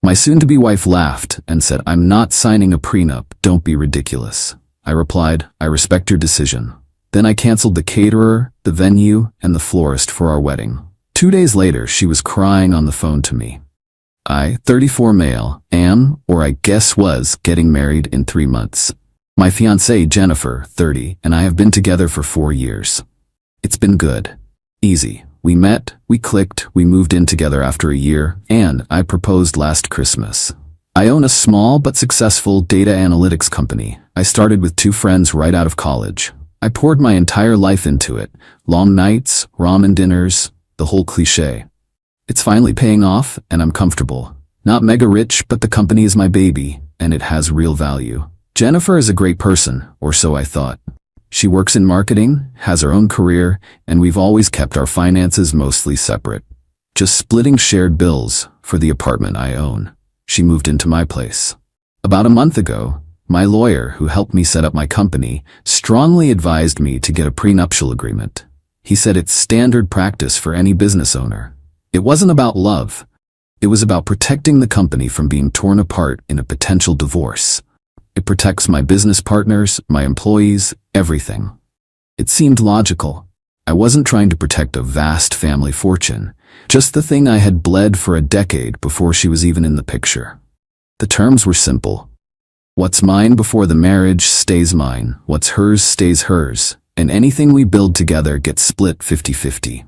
My soon-to-be wife laughed and said, "I'm not signing a prenup, don't be ridiculous." I replied, "I respect your decision." Then I canceled the caterer, the venue, and the florist for our wedding. 2 days later, she was crying on the phone to me. I, 34 male, am, or I guess was, getting married in 3 months. My fiancée, Jennifer, 30, and I have been together for 4 years. It's been good. Easy. We met, we clicked, we moved in together after a year, and I proposed last Christmas. I own a small but successful data analytics company. I started with 2 friends right out of college. I poured my entire life into it. Long nights, ramen dinners, the whole cliché. It's finally paying off, and I'm comfortable. Not mega rich, but the company is my baby, and it has real value. Jennifer is a great person, or so I thought. She works in marketing, has her own career, and we've always kept our finances mostly separate. Just splitting shared bills for the apartment I own. She moved into my place. About a month ago, my lawyer, who helped me set up my company, strongly advised me to get a prenuptial agreement. He said it's standard practice for any business owner. It wasn't about love. It was about protecting the company from being torn apart in a potential divorce. It protects my business partners, my employees, everything. It seemed logical. I wasn't trying to protect a vast family fortune, just the thing I had bled for a decade before she was even in the picture. The terms were simple. What's mine before the marriage stays mine, what's hers stays hers, and anything we build together gets split 50-50.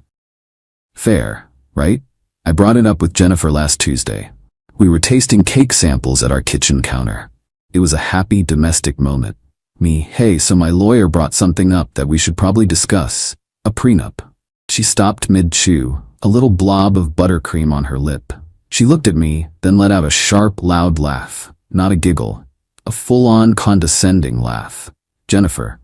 Fair, right? I brought it up with Jennifer last Tuesday. We were tasting cake samples at our kitchen counter. It was a happy domestic moment. Me, "Hey, so my lawyer brought something up that we should probably discuss. A prenup." She stopped mid-chew, a little blob of buttercream on her lip. She looked at me, then let out a sharp, loud laugh. Not a giggle. A full-on condescending laugh. "Jennifer.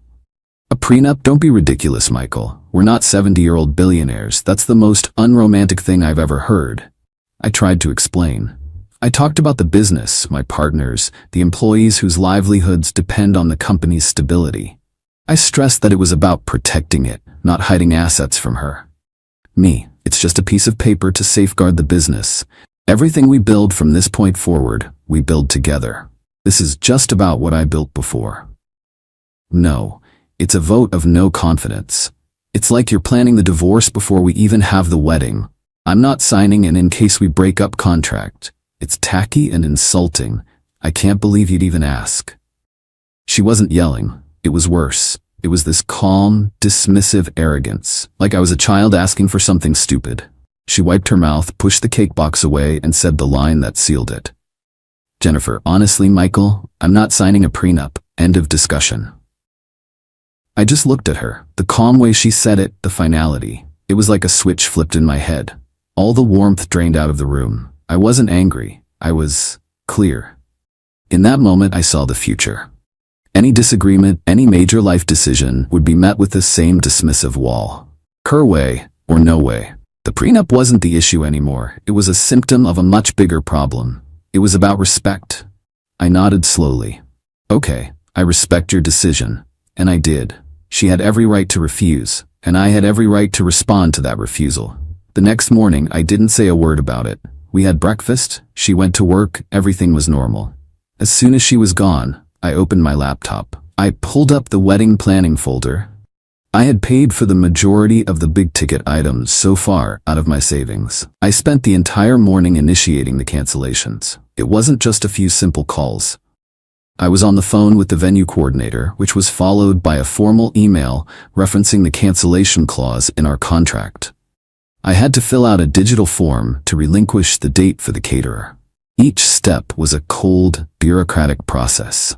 A prenup? Don't be ridiculous, Michael. We're not 70-year-old billionaires. That's the most unromantic thing I've ever heard." I tried to explain. I talked about the business, my partners, the employees whose livelihoods depend on the company's stability. I stressed that it was about protecting it, not hiding assets from her. Me, it's just a piece of paper to safeguard the business. Everything we build from this point forward, we build together. This is just about what I built before. No, it's a vote of no confidence. It's like you're planning the divorce before we even have the wedding. I'm not signing an in case we break up contract. It's tacky and insulting. I can't believe you'd even ask. She wasn't yelling. It was worse. It was this calm, dismissive arrogance, like I was a child asking for something stupid. She wiped her mouth, pushed the cake box away, and said the line that sealed it. "Jennifer, honestly, Michael, I'm not signing a prenup. End of discussion." I just looked at her, the calm way she said it, the finality. It was like a switch flipped in my head. All the warmth drained out of the room. I wasn't angry. I was clear. In that moment, I saw the future. Any disagreement, any major life decision would be met with the same dismissive wall. Her way or no way. The prenup wasn't the issue anymore. It was a symptom of a much bigger problem. It was about respect. I nodded slowly. "Okay, I respect your decision." And I did. She had every right to refuse, and I had every right to respond to that refusal. The next morning, I didn't say a word about it. We had breakfast, she went to work, everything was normal. As soon as she was gone, I opened my laptop. I pulled up the wedding planning folder. I had paid for the majority of the big-ticket items so far out of my savings. I spent the entire morning initiating the cancellations. It wasn't just a few simple calls. I was on the phone with the venue coordinator, which was followed by a formal email referencing the cancellation clause in our contract. I had to fill out a digital form to relinquish the date for the caterer. Each step was a cold, bureaucratic process.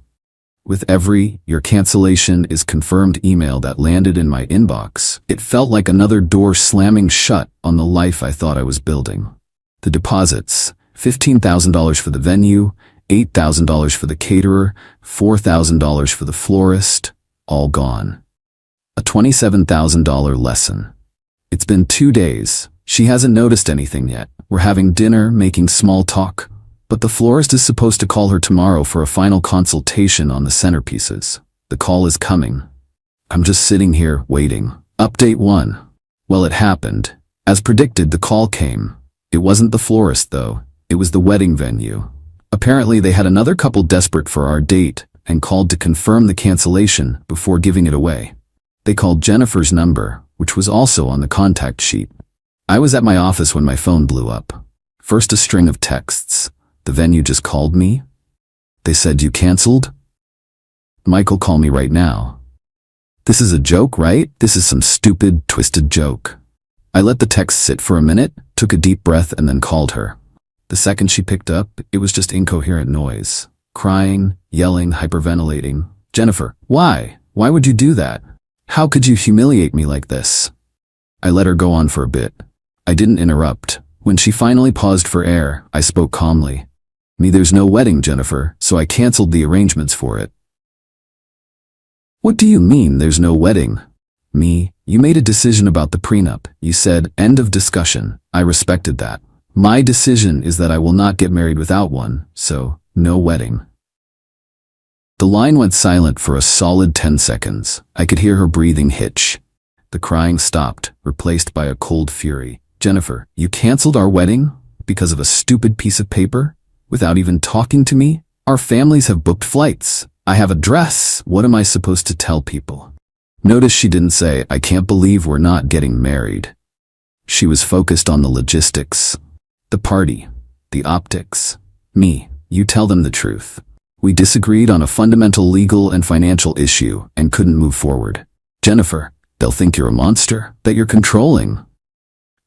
With every "your cancellation is confirmed" email that landed in my inbox, it felt like another door slamming shut on the life I thought I was building. The deposits, $15,000 for the venue, $8,000 for the caterer, $4,000 for the florist, all gone. A $27,000 lesson. It's been 2 days. She hasn't noticed anything yet. We're having dinner, making small talk. But the florist is supposed to call her tomorrow for a final consultation on the centerpieces. The call is coming. I'm just sitting here, waiting. Update 1. Well, it happened. As predicted, the call came. It wasn't the florist, though. It was the wedding venue. Apparently they had another couple desperate for our date and called to confirm the cancellation before giving it away. They called Jennifer's number, which was also on the contact sheet. I was at my office when my phone blew up. First a string of texts. The venue just called me. They said, "You canceled?" "Michael, call me right now." This is a joke, right? This is some stupid, twisted joke. I let the text sit for a minute, took a deep breath, and then called her. The second she picked up, it was just incoherent noise. Crying, yelling, hyperventilating. "Jennifer, why? Why would you do that? How could you humiliate me like this?" I let her go on for a bit. I didn't interrupt. When she finally paused for air, I spoke calmly. "There's no wedding, Jennifer, so I canceled the arrangements for it." "What do you mean there's no wedding?" "You made a decision about the prenup. You said, end of discussion. I respected that. My decision is that I will not get married without one, so no wedding." The line went silent for a solid 10 seconds. I could hear her breathing hitch. The crying stopped, replaced by a cold fury. "Jennifer, you canceled our wedding? Because of a stupid piece of paper? Without even talking to me? Our families have booked flights. I have a dress. What am I supposed to tell people?" Notice she didn't say, "I can't believe we're not getting married." She was focused on the logistics. The party. The optics. You tell them the truth. We disagreed on a fundamental legal and financial issue and couldn't move forward. "Jennifer, they'll think you're a monster, that you're controlling."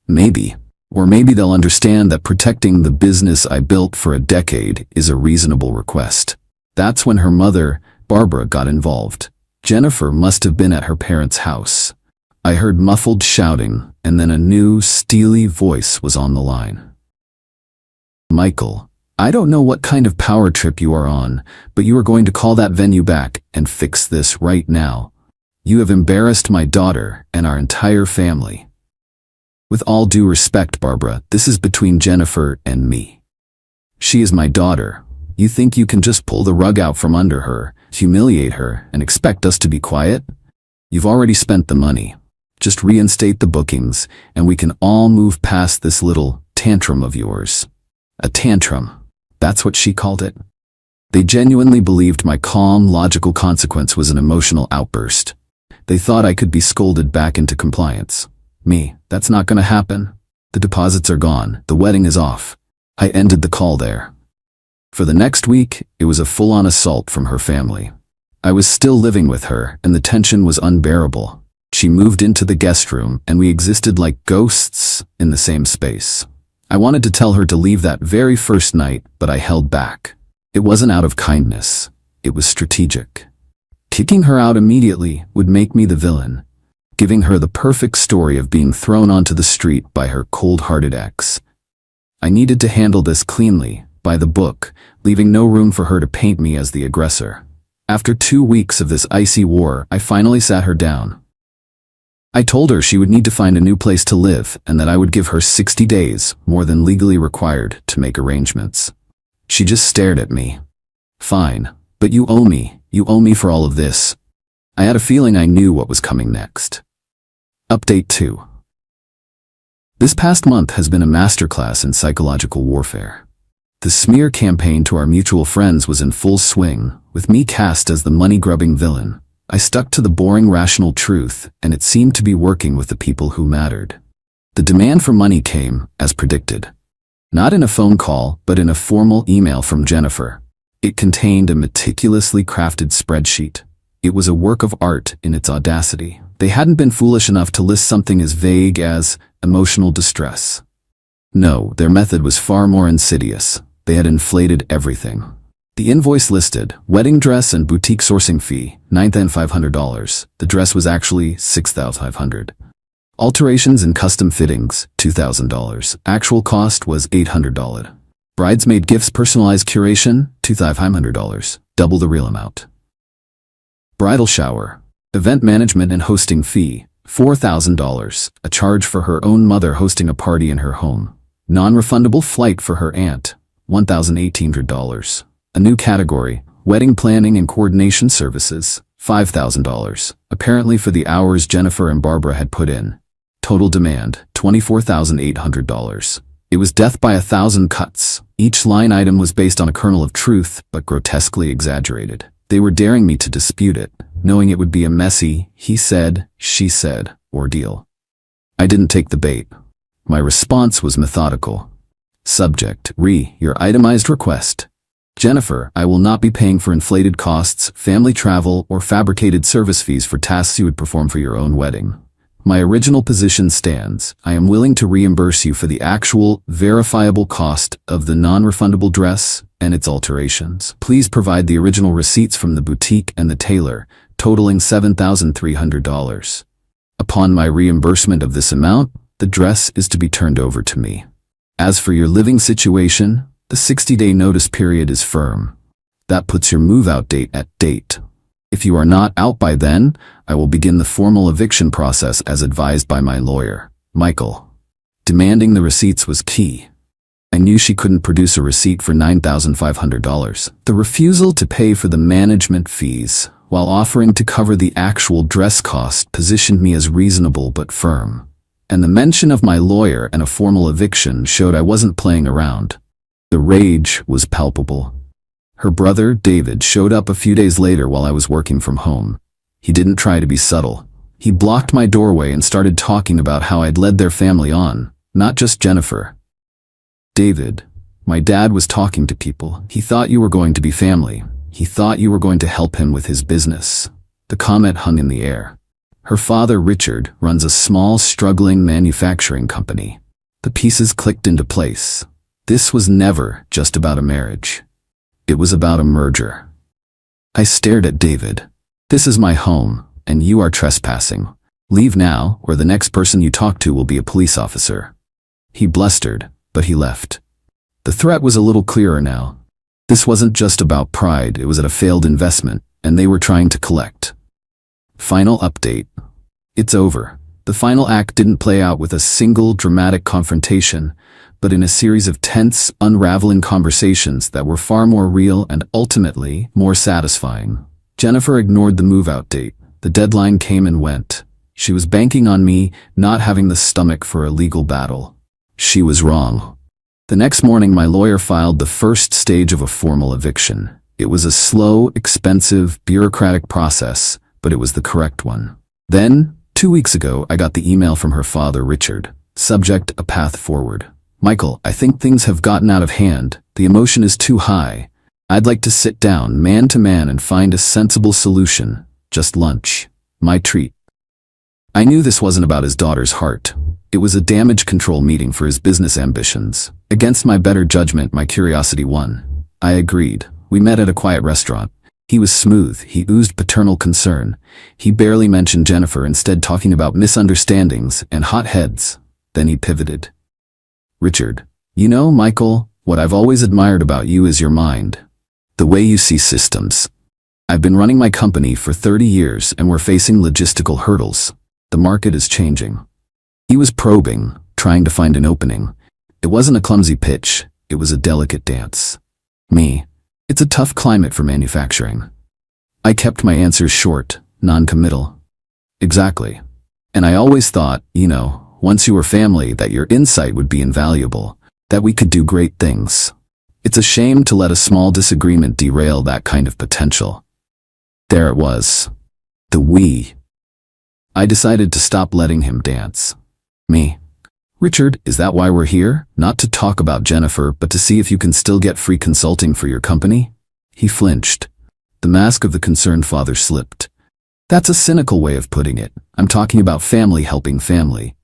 Maybe. Or maybe they'll understand that protecting the business I built for a decade is a reasonable request. That's when her mother, Barbara, got involved. Jennifer must have been at her parents' house. I heard muffled shouting, and then a new, steely voice was on the line. "Michael, I don't know what kind of power trip you are on, but you are going to call that venue back and fix this right now. You have embarrassed my daughter and our entire family." "With all due respect, Barbara, this is between Jennifer and me. She is my daughter. You think you can just pull the rug out from under her, humiliate her, and expect us to be quiet? You've already spent the money. Just reinstate the bookings, and we can all move past this little tantrum of yours." A tantrum. That's what she called it. They genuinely believed my calm, logical consequence was an emotional outburst. They thought I could be scolded back into compliance. That's not gonna happen. The deposits are gone. The wedding is off. I ended the call there. For the next week, it was a full-on assault from her family. I was still living with her, and the tension was unbearable. She moved into the guest room, and we existed like ghosts in the same space. I wanted to tell her to leave that very first night, but I held back. It wasn't out of kindness. It was strategic. Kicking her out immediately would make me the villain, giving her the perfect story of being thrown onto the street by her cold-hearted ex. I needed to handle this cleanly, by the book, leaving no room for her to paint me as the aggressor. After 2 weeks of this icy war, I finally sat her down. I told her she would need to find a new place to live and that I would give her 60 days, more than legally required, to make arrangements. She just stared at me. "Fine, but you owe me. You owe me for all of this." I had a feeling I knew what was coming next. Update 2. This past month has been a masterclass in psychological warfare. The smear campaign to our mutual friends was in full swing, with me cast as the money-grubbing villain. I stuck to the boring rational truth, and it seemed to be working with the people who mattered. The demand for money came, as predicted. Not in a phone call, but in a formal email from Jennifer. It contained a meticulously crafted spreadsheet. It was a work of art in its audacity. They hadn't been foolish enough to list something as vague as emotional distress. No, their method was far more insidious. They had inflated everything. The invoice listed wedding dress and boutique sourcing fee, $9,500. The dress was actually $6,500. Alterations and custom fittings, $2,000. Actual cost was $800. Bridesmaid gifts personalized curation, $2,500. Double the real amount. Bridal shower, event management and hosting fee, $4,000. A charge for her own mother hosting a party in her home. Non-refundable flight for her aunt, $1,800. A new category, wedding planning and coordination services, $5,000, apparently for the hours Jennifer and Barbara had put in. Total demand, $24,800. It was death by 1,000 cuts. Each line item was based on a kernel of truth, but grotesquely exaggerated. They were daring me to dispute it, knowing it would be a messy, he said, she said, ordeal. I didn't take the bait. My response was methodical. Subject, your itemized request. Jennifer, I will not be paying for inflated costs, family travel, or fabricated service fees for tasks you would perform for your own wedding. My original position stands. I am willing to reimburse you for the actual, verifiable cost of the non-refundable dress and its alterations. Please provide the original receipts from the boutique and the tailor, totaling $7,300. Upon my reimbursement of this amount, the dress is to be turned over to me. As for your living situation, the 60-day notice period is firm. That puts your move-out date at date. If you are not out by then, I will begin the formal eviction process as advised by my lawyer, Michael. Demanding the receipts was key. I knew she couldn't produce a receipt for $9,500. The refusal to pay for the management fees, while offering to cover the actual dress cost, positioned me as reasonable but firm. And the mention of my lawyer and a formal eviction showed I wasn't playing around. The rage was palpable. Her brother, David, showed up a few days later while I was working from home. He didn't try to be subtle. He blocked my doorway and started talking about how I'd led their family on, not just Jennifer. David, my dad was talking to people. He thought you were going to be family. He thought you were going to help him with his business. The comment hung in the air. Her father, Richard, runs a small, struggling manufacturing company. The pieces clicked into place. This was never just about a marriage. It was about a merger. I stared at David. This is my home, and you are trespassing. Leave now, or the next person you talk to will be a police officer. He blustered, but he left. The threat was a little clearer now. This wasn't just about pride, it was at a failed investment, and they were trying to collect. Final update. It's over. The final act didn't play out with a single dramatic confrontation, but in a series of tense, unraveling conversations that were far more real and ultimately more satisfying. Jennifer ignored the move-out date. The deadline came and went. She was banking on me not having the stomach for a legal battle. She was wrong. The next morning, my lawyer filed the first stage of a formal eviction. It was a slow, expensive, bureaucratic process, but it was the correct one. Then, 2 weeks ago, I got the email from her father, Richard. Subject, a path forward. Michael, I think things have gotten out of hand. The emotion is too high. I'd like to sit down, man to man, and find a sensible solution. Just lunch. My treat. I knew this wasn't about his daughter's heart. It was a damage control meeting for his business ambitions. Against my better judgment, my curiosity won. I agreed. We met at a quiet restaurant. He was smooth. He oozed paternal concern. He barely mentioned Jennifer, instead talking about misunderstandings and hot heads. Then he pivoted. Richard, you know, Michael, what I've always admired about you is your mind. The way you see systems. I've been running my company for 30 years and we're facing logistical hurdles. The market is changing. He was probing, trying to find an opening. It wasn't a clumsy pitch, it was a delicate dance. Me, it's a tough climate for manufacturing. I kept my answers short, non-committal. Exactly. And I always thought, once you were family, that your insight would be invaluable, that we could do great things. It's a shame to let a small disagreement derail that kind of potential. There it was. The we. I decided to stop letting him dance. Me. Richard, is that why we're here? Not to talk about Jennifer, but to see if you can still get free consulting for your company? He flinched. The mask of the concerned father slipped. That's a cynical way of putting it. I'm talking about family helping family.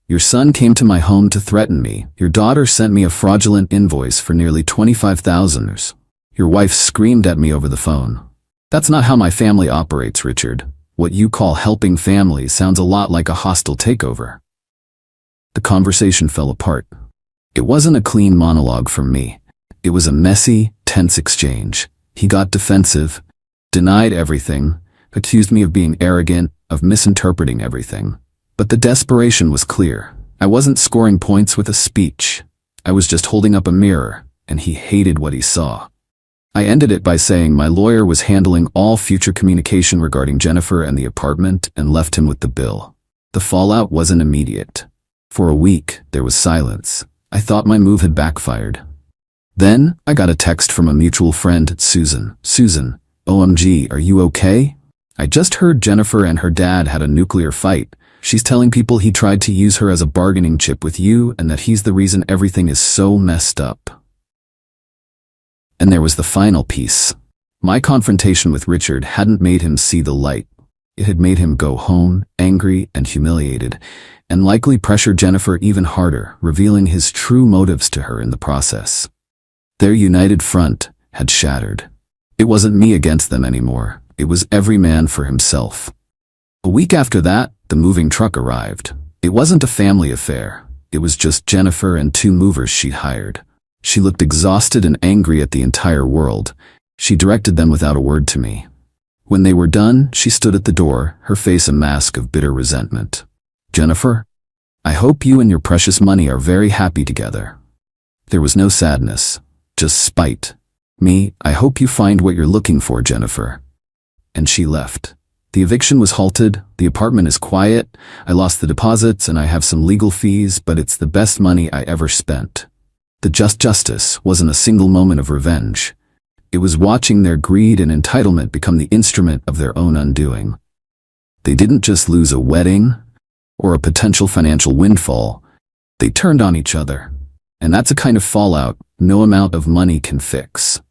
Your son came to my home to threaten me. Your daughter sent me a fraudulent invoice for nearly $25,000. Your wife screamed at me over the phone. That's not how my family operates, Richard. What you call helping family sounds a lot like a hostile takeover. The conversation fell apart. It wasn't a clean monologue from me. It was a messy, tense exchange. He got defensive, denied everything, accused me of being arrogant, of misinterpreting everything. But the desperation was clear. I wasn't scoring points with a speech. I was just holding up a mirror, and he hated what he saw. I ended it by saying my lawyer was handling all future communication regarding Jennifer and the apartment and left him with the bill. The fallout wasn't immediate. For a week, there was silence. I thought my move had backfired. Then, I got a text from a mutual friend, Susan. Susan, OMG, are you okay? I just heard Jennifer and her dad had a nuclear fight. She's telling people he tried to use her as a bargaining chip with you and that he's the reason everything is so messed up. And there was the final piece. My confrontation with Richard hadn't made him see the light. It had made him go home, angry and humiliated, and likely pressure Jennifer even harder, revealing his true motives to her in the process. Their united front had shattered. It wasn't me against them anymore. It was every man for himself. A week after that, the moving truck arrived. It wasn't a family affair. It was just Jennifer and 2 movers she'd hired. She looked exhausted and angry at the entire world. She directed them without a word to me. When they were done, she stood at the door, her face a mask of bitter resentment. Jennifer, I hope you and your precious money are very happy together. There was no sadness, just spite. Me, I hope you find what you're looking for, Jennifer. And she left. The eviction was halted, the apartment is quiet, I lost the deposits and I have some legal fees, but it's the best money I ever spent. The justice wasn't a single moment of revenge. It was watching their greed and entitlement become the instrument of their own undoing. They didn't just lose a wedding or a potential financial windfall. They turned on each other. And that's a kind of fallout no amount of money can fix.